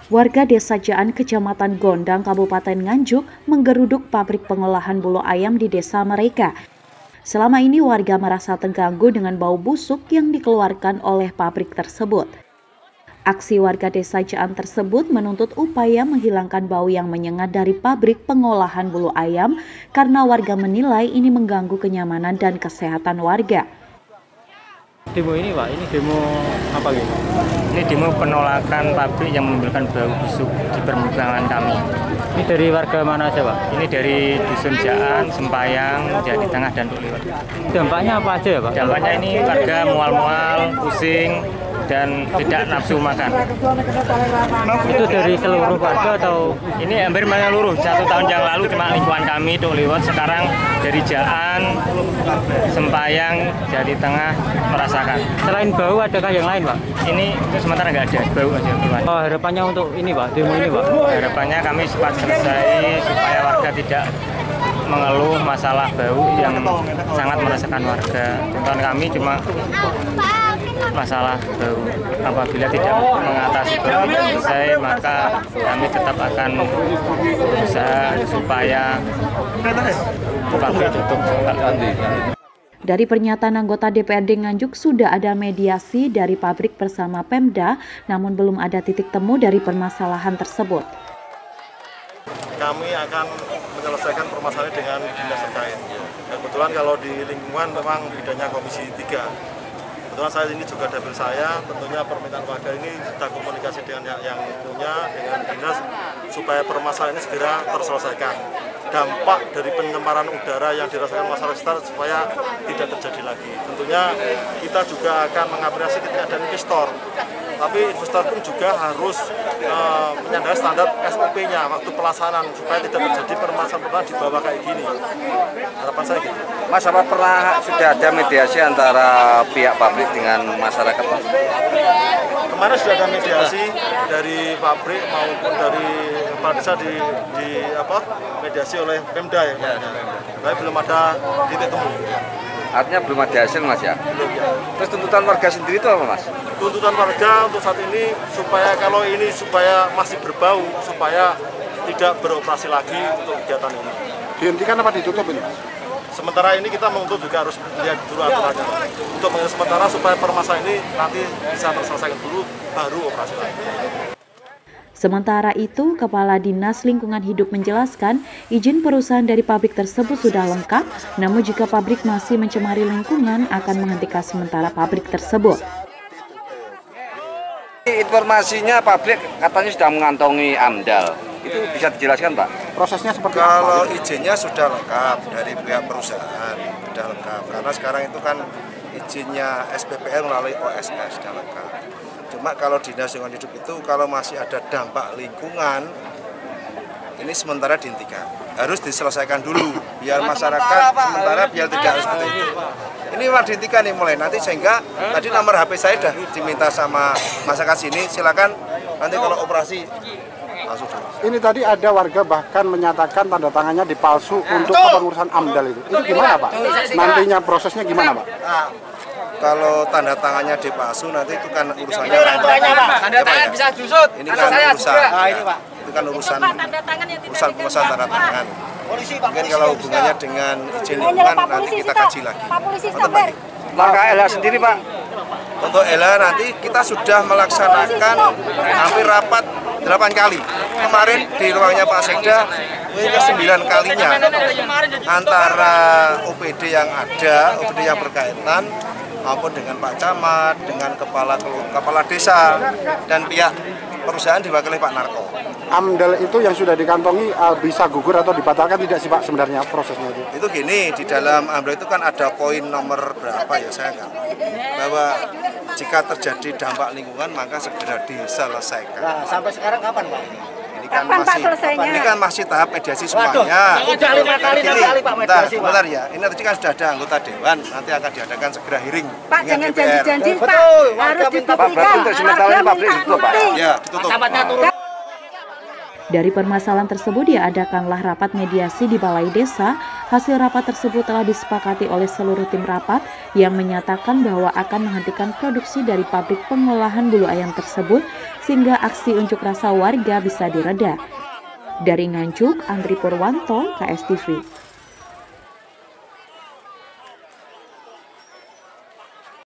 Warga Desa Jaan, Kecamatan Gondang, Kabupaten Nganjuk menggeruduk pabrik pengolahan bulu ayam di desa mereka. Selama ini warga merasa terganggu dengan bau busuk yang dikeluarkan oleh pabrik tersebut. Aksi warga Desa Jaan tersebut menuntut upaya menghilangkan bau yang menyengat dari pabrik pengolahan bulu ayam karena warga menilai ini mengganggu kenyamanan dan kesehatan warga. Demo ini Pak, ini demo apa gitu? Ini demo penolakan pabrik yang menimbulkan bau busuk di permukiman kami. Ini dari warga mana aja Pak? Ini dari Dusun Jaan, Sempayang, Jati Tengah, dan Tuliwat. Dampaknya apa aja ya Pak? Dampaknya ini warga mual-mual, pusing, dan tidak nafsu makan. Itu dari seluruh warga atau? Ini hampir menyeluruh. 1 tahun yang lalu cuma lingkungan kami Tuliwat, sekarang dari Jaan, Sempayang, Jati Tengah merasakan. Selain bau adakah yang lain Pak? Ini sementara nggak ada, bau aja. Oh, harapannya untuk ini Pak, demo ini Pak? Harapannya kami cepat selesai supaya warga tidak mengeluh masalah bau yang sangat meresahkan warga. Tuntutan kami cuma masalah bau. Apabila tidak mengatasi bau tidak selesai, maka kami tetap akan berusaha supaya pabrik tutup. Dari pernyataan anggota DPRD Nganjuk, sudah ada mediasi dari pabrik bersama Pemda, namun belum ada titik temu dari permasalahan tersebut. Kami akan menyelesaikan permasalahan dengan dinas terkait. Kebetulan kalau di lingkungan memang bidangnya Komisi 3. Kebetulan saya ini juga dapil saya, tentunya permintaan warga ini kita komunikasi dengan yang punya, dengan dinas, supaya permasalahan ini segera terselesaikan. Dampak dari pencemaran udara yang dirasakan masyarakat sekitar supaya tidak terjadi lagi. Tentunya kita juga akan mengapresiasi ketika ada investor. Tapi investor pun juga harus menyandang standar SOP-nya waktu pelaksanaan supaya tidak terjadi permasalahan di bawah kayak gini. Harapan saya gitu. Mas, apa pernah sudah ada mediasi antara pihak pabrik dengan masyarakat Pak? Kemarin sudah ada mediasi dari pabrik maupun dari kepala desa mediasi oleh Pemda ya. Tapi belum ada titik temu. Artinya belum ada hasil Mas ya? Belum ya. Terus tuntutan warga sendiri itu apa Mas? Tuntutan warga untuk saat ini supaya kalau ini supaya masih berbau, supaya tidak beroperasi lagi untuk kegiatan ini. Dihentikan apa ditutup ini Mas? Sementara ini kita menuntut juga harus lihat dulu aturannya. Untuk sementara supaya permasalahan ini nanti bisa terselesaikan dulu, baru operasi lagi. Sementara itu, Kepala Dinas Lingkungan Hidup menjelaskan izin perusahaan dari pabrik tersebut sudah lengkap, namun jika pabrik masih mencemari lingkungan akan menghentikan sementara pabrik tersebut. Informasinya pabrik katanya sudah mengantongi AMDAL. Itu bisa dijelaskan Pak? Prosesnya seperti apa? apa? Kalau izinnya sudah lengkap dari pihak perusahaan, sudah lengkap. Karena sekarang itu kan izinnya SPPR melalui OSS sudah lengkap. Cuma kalau Dinas Lingkungan Hidup itu kalau masih ada dampak lingkungan, ini sementara dihentikan. Harus diselesaikan dulu, biar masyarakat sementara biar tidak seperti itu. Ini memang dihentikan nih mulai nanti, sehingga tadi nomor HP saya sudah diminta sama masyarakat sini, silakan nanti kalau operasi langsung dulu. Ini tadi ada warga bahkan menyatakan tanda tangannya dipalsu untuk kepengurusan AMDAL itu. Itu gimana Pak? Nantinya prosesnya gimana Pak? Kalau tanda tangannya dipalsu nanti itu kan urusannya lain. Tanda tangan bisa diusut. Ini kan urusan, itu kan urusan pengurusan tanda tangan. Mungkin kalau hubungannya dengan izin lingkungan nanti kita kaji lagi. Maka LH sendiri Pak? Untuk LH nanti kita sudah melaksanakan hampir rapat 8 kali. Kemarin di ruangnya Pak Sekda ini ke-9 kalinya antara OPD yang ada, OPD yang berkaitan maupun dengan Pak Camat, dengan kepala desa, dan pihak perusahaan diwakili Pak Narko. AMDAL itu yang sudah dikantongi bisa gugur atau dibatalkan tidak sih Pak sebenarnya prosesnya itu? Itu gini, di dalam AMDAL itu kan ada poin nomor berapa ya saya nggak, bahwa jika terjadi dampak lingkungan maka segera diselesaikan. Nah, sampai sekarang kapan Pak? Ini kan masih tahap mediasi semuanya. Udah 5 kali, 6 kali Pak mediasi. Bentar ya, ini tadi kan sudah ada anggota Dewan, nanti akan diadakan segera hearing. Pak, jangan janji-janji Pak, harus dibuktikan. Untuk sementara ini pabrik ditutup Pak? Ya, ditutup. Dari permasalahan tersebut diadakanlah rapat mediasi di Balai Desa. Hasil rapat tersebut telah disepakati oleh seluruh tim rapat yang menyatakan bahwa akan menghentikan produksi dari pabrik pengolahan bulu ayam tersebut sehingga aksi unjuk rasa warga bisa direda. Dari Nganjuk, Andri Purwanto, KSTV.